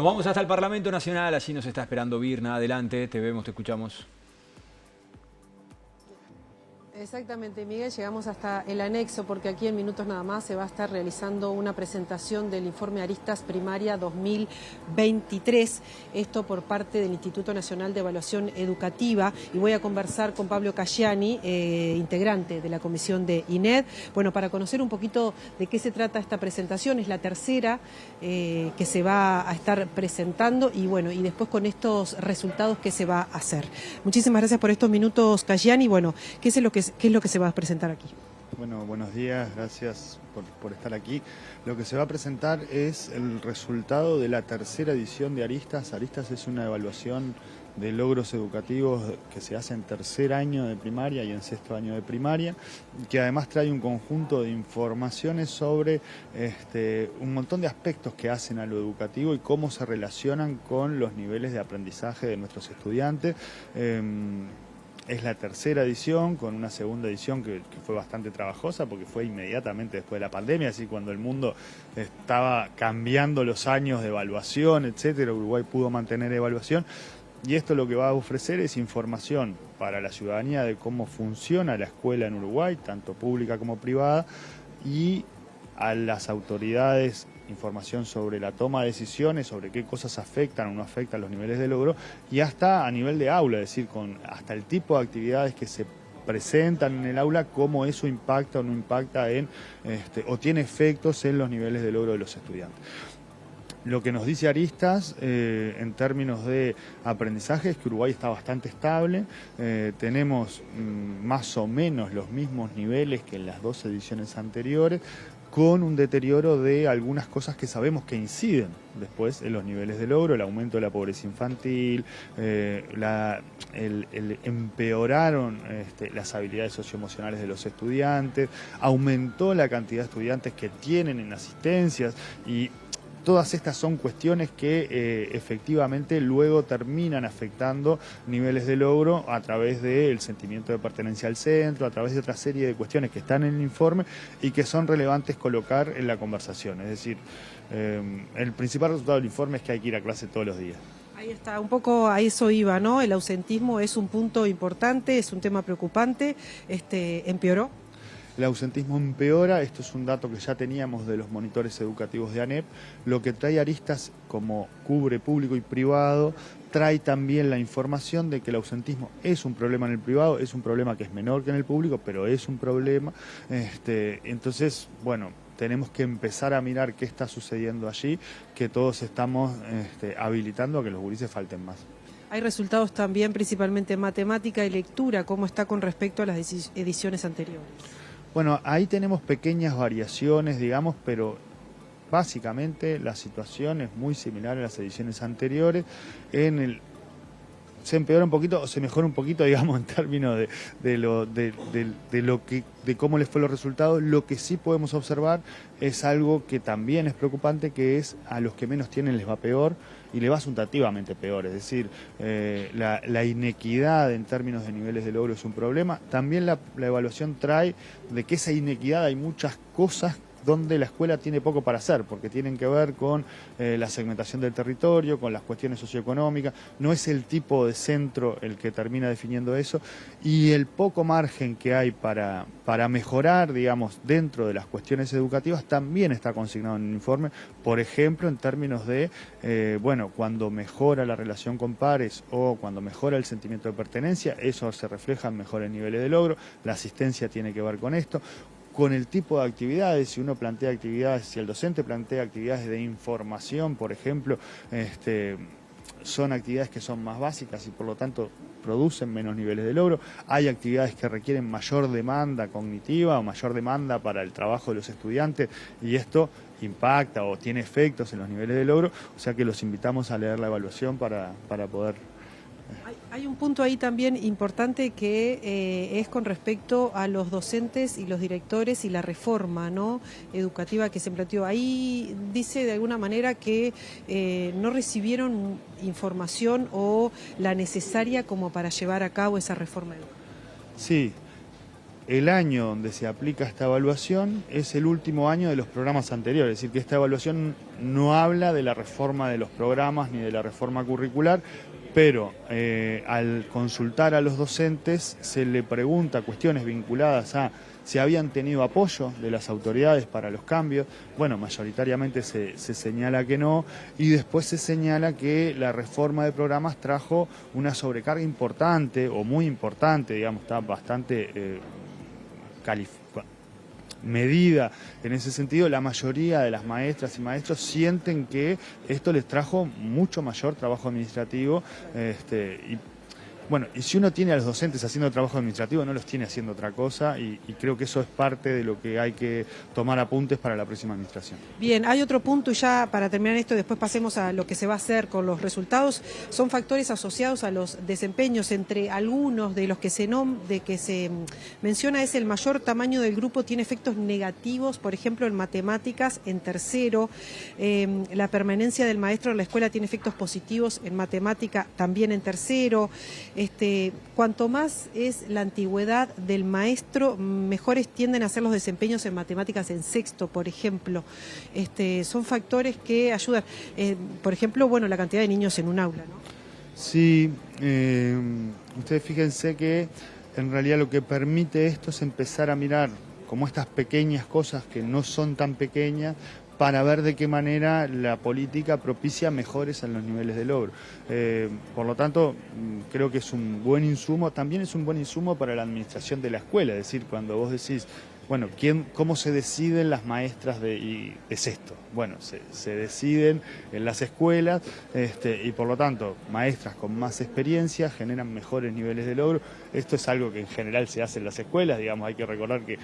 Nos vamos hasta el Parlamento Nacional, allí nos está esperando Virna. Adelante, te vemos, te escuchamos. Exactamente, Miguel, llegamos hasta el anexo porque aquí en minutos nada más se va a estar realizando una presentación del informe Aristas Primaria 2023, esto por parte del Instituto Nacional de Evaluación Educativa, y voy a conversar con Pablo Cayani, integrante de la comisión de INED, bueno, para conocer un poquito de qué se trata esta presentación. Es la tercera que se va a estar presentando y bueno, y después con estos resultados qué se va a hacer. Muchísimas gracias por estos minutos, Cayani. Bueno, ¿qué es lo que se va a presentar aquí? Bueno, buenos días, gracias por estar aquí. Lo que se va a presentar es el resultado de la tercera edición de Aristas. Aristas es una evaluación de logros educativos que se hace en tercer año de primaria y en sexto año de primaria, que además trae un conjunto de informaciones sobre un montón de aspectos que hacen a lo educativo y cómo se relacionan con los niveles de aprendizaje de nuestros estudiantes. Es la tercera edición, con una segunda edición que fue bastante trabajosa porque fue inmediatamente después de la pandemia, así cuando el mundo estaba cambiando los años de evaluación, etcétera. Uruguay pudo mantener evaluación y esto lo que va a ofrecer es información para la ciudadanía de cómo funciona la escuela en Uruguay, tanto pública como privada, y a las autoridades información sobre la toma de decisiones, sobre qué cosas afectan o no afectan los niveles de logro, y hasta a nivel de aula, es decir, hasta el tipo de actividades que se presentan en el aula, cómo eso impacta o no impacta o tiene efectos en los niveles de logro de los estudiantes. Lo que nos dice Aristas en términos de aprendizaje es que Uruguay está bastante estable, tenemos más o menos los mismos niveles que en las dos ediciones anteriores, con un deterioro de algunas cosas que sabemos que inciden después en los niveles de logro: el aumento de la pobreza infantil, empeoraron las habilidades socioemocionales de los estudiantes, aumentó la cantidad de estudiantes que tienen en asistencias, y todas estas son cuestiones que efectivamente luego terminan afectando niveles de logro a través del sentimiento de pertenencia al centro, a través de otra serie de cuestiones que están en el informe y que son relevantes colocar en la conversación. Es decir, el principal resultado del informe es que hay que ir a clase todos los días. Ahí está, un poco a eso iba, ¿no? El ausentismo es un punto importante, es un tema preocupante, ¿empeoró? El ausentismo empeora, esto es un dato que ya teníamos de los monitores educativos de ANEP. Lo que trae Aristas, como cubre público y privado, trae también la información de que el ausentismo es un problema en el privado, es un problema que es menor que en el público, pero es un problema. Entonces, bueno, tenemos que empezar a mirar qué está sucediendo allí, que todos estamos habilitando a que los gurises falten más. Hay resultados también principalmente en matemática y lectura, ¿cómo está con respecto a las ediciones anteriores? Bueno, ahí tenemos pequeñas variaciones, digamos, pero básicamente la situación es muy similar a las ediciones anteriores. Se empeora un poquito o se mejora un poquito, digamos, en términos de cómo les fue los resultados. Lo que sí podemos observar es algo que también es preocupante, que es a los que menos tienen les va peor y les va sustantivamente peor. Es decir, la inequidad en términos de niveles de logro es un problema. También la evaluación trae de que esa inequidad hay muchas cosas donde la escuela tiene poco para hacer, porque tienen que ver con la segmentación del territorio, con las cuestiones socioeconómicas. No es el tipo de centro el que termina definiendo eso, y el poco margen que hay para mejorar, digamos, dentro de las cuestiones educativas también está consignado en el informe. Por ejemplo, en términos de, cuando mejora la relación con pares o cuando mejora el sentimiento de pertenencia, eso se refleja en mejores niveles de logro. La asistencia tiene que ver con esto. Con el tipo de actividades, si uno plantea actividades, si el docente plantea actividades de información, por ejemplo, son actividades que son más básicas y por lo tanto producen menos niveles de logro. Hay actividades que requieren mayor demanda cognitiva o mayor demanda para el trabajo de los estudiantes, y esto impacta o tiene efectos en los niveles de logro, o sea que los invitamos a leer la evaluación para poder... Hay un punto ahí también importante que es con respecto a los docentes y los directores y la reforma, ¿no?, educativa que se planteó. Ahí dice de alguna manera que no recibieron información o la necesaria como para llevar a cabo esa reforma educativa. Sí. el año donde se aplica esta evaluación es el último año de los programas anteriores, es decir, que esta evaluación no habla de la reforma de los programas ni de la reforma curricular, pero al consultar a los docentes se le pregunta cuestiones vinculadas a si habían tenido apoyo de las autoridades para los cambios. Bueno, mayoritariamente se señala que no, y después se señala que la reforma de programas trajo una sobrecarga importante, o muy importante, digamos, está bastante medida en ese sentido. La mayoría de las maestras y maestros sienten que esto les trajo mucho mayor trabajo administrativo, y si uno tiene a los docentes haciendo trabajo administrativo, no los tiene haciendo otra cosa, y creo que eso es parte de lo que hay que tomar apuntes para la próxima administración. Bien, hay otro punto, y ya para terminar esto, después pasemos a lo que se va a hacer con los resultados. Son factores asociados a los desempeños. Entre algunos de los que se menciona es el mayor tamaño del grupo tiene efectos negativos, por ejemplo, en matemáticas en tercero. La permanencia del maestro en la escuela tiene efectos positivos en matemática también en tercero. Cuanto más es la antigüedad del maestro, mejores tienden a ser los desempeños en matemáticas en sexto, por ejemplo. Son factores que ayudan. Por ejemplo, bueno, la cantidad de niños en un aula, ¿no? Sí, ustedes fíjense que en realidad lo que permite esto es empezar a mirar como estas pequeñas cosas que no son tan pequeñas, para ver de qué manera la política propicia mejores en los niveles de logro. Por lo tanto, creo que es un buen insumo, también es un buen insumo para la administración de la escuela, es decir, cuando vos decís, bueno, ¿cómo se deciden las maestras de sexto? Bueno, se deciden en las escuelas, y por lo tanto, maestras con más experiencia generan mejores niveles de logro. Esto es algo que en general se hace en las escuelas, digamos, hay que recordar que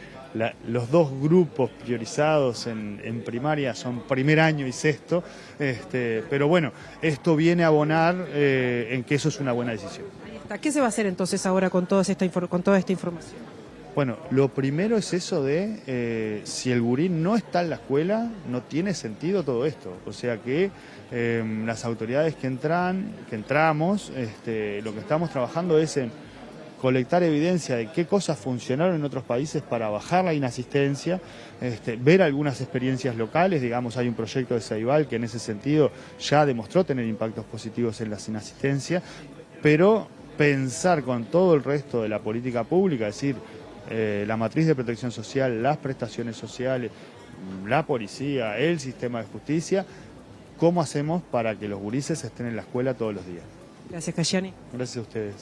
los dos grupos priorizados en primaria son primer año y sexto, pero bueno, esto viene a abonar en que eso es una buena decisión. Ahí está. ¿Qué se va a hacer entonces ahora con toda esta información? Bueno, lo primero es eso de si el gurí no está en la escuela, no tiene sentido todo esto. O sea que las autoridades que entramos, lo que estamos trabajando es en colectar evidencia de qué cosas funcionaron en otros países para bajar la inasistencia, ver algunas experiencias locales. Digamos, hay un proyecto de Ceibal que en ese sentido ya demostró tener impactos positivos en las inasistencias, pero pensar con todo el resto de la política pública, es decir, la matriz de protección social, las prestaciones sociales, la policía, el sistema de justicia, ¿cómo hacemos para que los gurises estén en la escuela todos los días? Gracias, Cayani. Gracias a ustedes.